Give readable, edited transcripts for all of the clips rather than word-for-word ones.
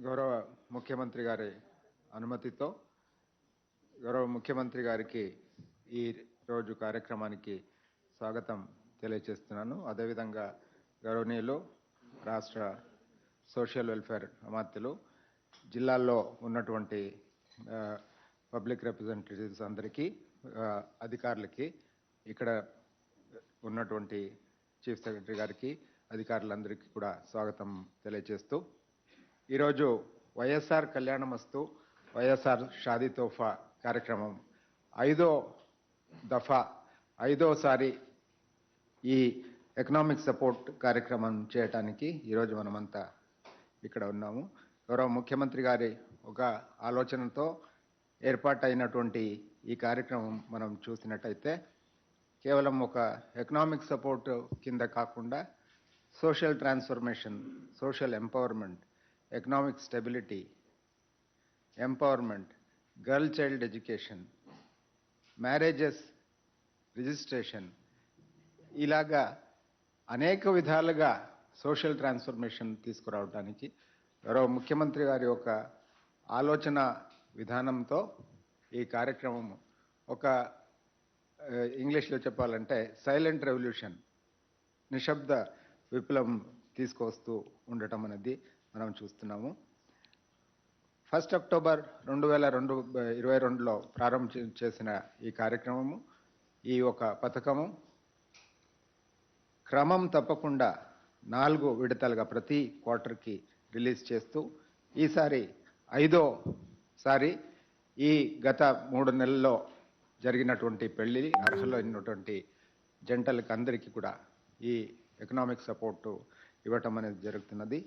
గౌరవ ముఖ్యమంత్రి గారి అనుమతితో గౌరవ ముఖ్యమంత్రి గారికి ఈ రోజు కార్యక్రమానికి స్వాగతం తెలియజేస్తున్నాను. అదేవిధంగా గౌరవనీయులు రాష్ట్ర సోషల్ వెల్ఫేర్ అమాత్యులు, జిల్లాల్లో ఉన్నటువంటి పబ్లిక్ రిప్రజెంటేటివ్స్ అందరికీ, అధికారులకి, ఇక్కడ ఉన్నటువంటి చీఫ్ సెక్రటరీ గారికి, అధికారులందరికీ కూడా స్వాగతం తెలియజేస్తూ, ఈరోజు వైఎస్ఆర్ కళ్యాణమస్తు వైఎస్ఆర్ షాదీ తోఫా కార్యక్రమం ఐదోసారి ఈ ఎకనామిక్ సపోర్ట్ కార్యక్రమం చేయడానికి ఈరోజు మనమంతా ఇక్కడ ఉన్నాము. గౌరవ ముఖ్యమంత్రి గారి ఒక ఆలోచనతో ఏర్పాటైనటువంటి ఈ కార్యక్రమం మనం చూసినట్టయితే కేవలం ఒక ఎకనామిక్ సపోర్ట్ కింద కాకుండా social transformation, social empowerment, economic stability, empowerment, girl child education, marriages registration, ఇలాగా అనేక విధాలుగా సోషల్ ట్రాన్స్ఫర్మేషన్ తీసుకురావడానికి గౌరవ ముఖ్యమంత్రి గారి ఒక ఆలోచన విధానంతో ఈ కార్యక్రమం ఒక ఇంగ్లీష్లో చెప్పాలంటే సైలెంట్ రెవల్యూషన్, నిశ్శబ్ద విప్లవం తీసుకొస్తూ ఉండటం అనేది మనం చూస్తున్నాము. 1 అక్టోబర్ 2022లో ప్రారంభం చేసిన ఈ కార్యక్రమము, ఈ ఒక పథకము క్రమం తప్పకుండా 4 విడతలుగా ప్రతి క్వార్టర్కి రిలీజ్ చేస్తూ ఈసారి 5వసారి ఈ గత 3 నెలల్లో జరిగినటువంటి పెళ్లి అర్హులైనటువంటి జంటలకు అందరికీ కూడా ఈ ఎకనామిక్ సపోర్టు ఇవ్వటం అనేది జరుగుతున్నది.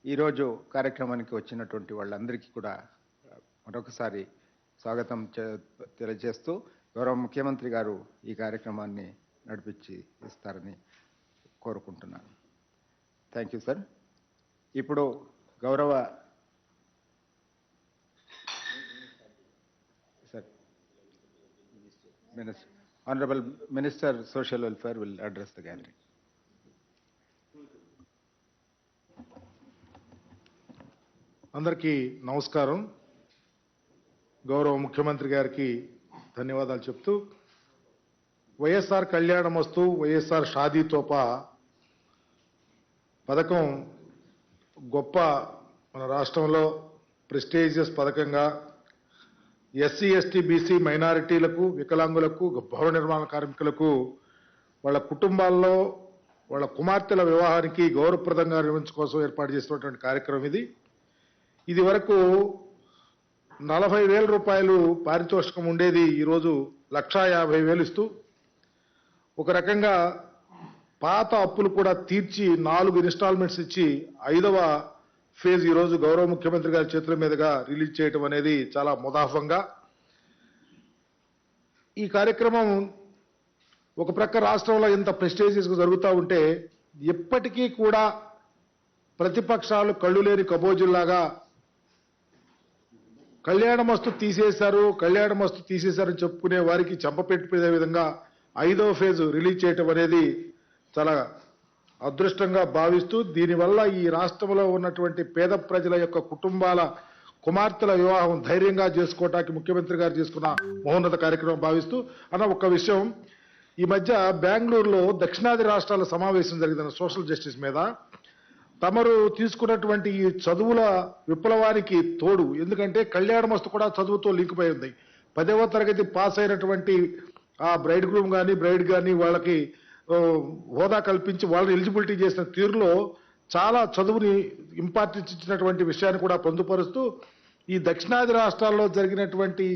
ఈరోజు కార్యక్రమానికి వచ్చినటువంటి వాళ్ళందరికీ కూడా మరొకసారి స్వాగతం తెలియజేస్తూ గౌరవ ముఖ్యమంత్రి గారు ఈ కార్యక్రమాన్ని నడిపించి ఇస్తారని కోరుకుంటున్నాను. Thank you sir. ఇప్పుడు గౌరవ sir honourable minister social welfare will address the gallery. అందరికీ నమస్కారం. గౌరవ ముఖ్యమంత్రి గారికి ధన్యవాదాలు చెప్తూ, వైఎస్ఆర్ కళ్యాణమస్తు వైఎస్ఆర్ షాదీ తోఫా పథకం గొప్ప మన రాష్ట్రంలో ప్రెస్టీజియస్ పథకంగా ఎస్సీ, ఎస్టీ, బీసీ మైనారిటీలకు, వికలాంగులకు, భవన నిర్మాణ కార్మికులకు వాళ్ళ కుటుంబాల్లో వాళ్ళ కుమార్తెల వివాహానికి గౌరవప్రదంగా నిర్వహించడం కోసం ఏర్పాటు చేసినటువంటి కార్యక్రమం ఇది వరకు 40,000 రూపాయలు పారితోషికం ఉండేది, ఈరోజు 1,50,000 ఇస్తూ ఒక రకంగా పాత అప్పులు కూడా తీర్చి 4 ఇన్స్టాల్మెంట్స్ ఇచ్చి 5వ ఫేజ్ ఈరోజు గౌరవ ముఖ్యమంత్రి గారి చేతుల మీదుగా రిలీజ్ చేయడం అనేది చాలా ముదాఫంగా. ఈ కార్యక్రమం ఒక ప్రక్క రాష్ట్రంలో ఇంత ప్రెస్టీజియస్గా జరుగుతూ ఉంటే ఎప్పటికీ కూడా ప్రతిపక్షాలు కళ్ళు లేని కబోజుల్లాగా కళ్యాణమస్తు తీసేశారని చెప్పుకునే వారికి చెంపపెట్టిపోయే విధంగా 5వ ఫేజ్ రిలీజ్ చేయటం అనేది చాలా అదృష్టంగా భావిస్తూ, దీనివల్ల ఈ రాష్ట్రంలో ఉన్నటువంటి పేద ప్రజల యొక్క కుటుంబాల కుమార్తెల వివాహం ధైర్యంగా చేసుకోవటానికి ముఖ్యమంత్రి గారు తీసుకున్న మహోన్నత కార్యక్రమం భావిస్తూ ఒక విషయం, ఈ మధ్య బెంగళూరులో దక్షిణాది రాష్ట్రాల సమావేశం జరిగిన సోషల్ జస్టిస్ మీద తమరు తీసుకున్నటువంటి ఈ చదువుల విప్లవానికి తోడు, ఎందుకంటే కళ్యాణమస్తు కూడా చదువుతో లింక్ అయి ఉంది. 10వ తరగతి పాస్ అయినటువంటి ఆ బ్రైడ్ గ్రూమ్ కానీ బ్రైడ్ కానీ వాళ్ళకి హోదా కల్పించి వాళ్ళని ఎలిజిబిలిటీ చేసిన తీరులో చాలా చదువుని ఇంపార్టెన్స్ ఇచ్చినటువంటి విషయాన్ని కూడా పొందుపరుస్తూ ఈ దక్షిణాది రాష్ట్రాల్లో జరిగినటువంటి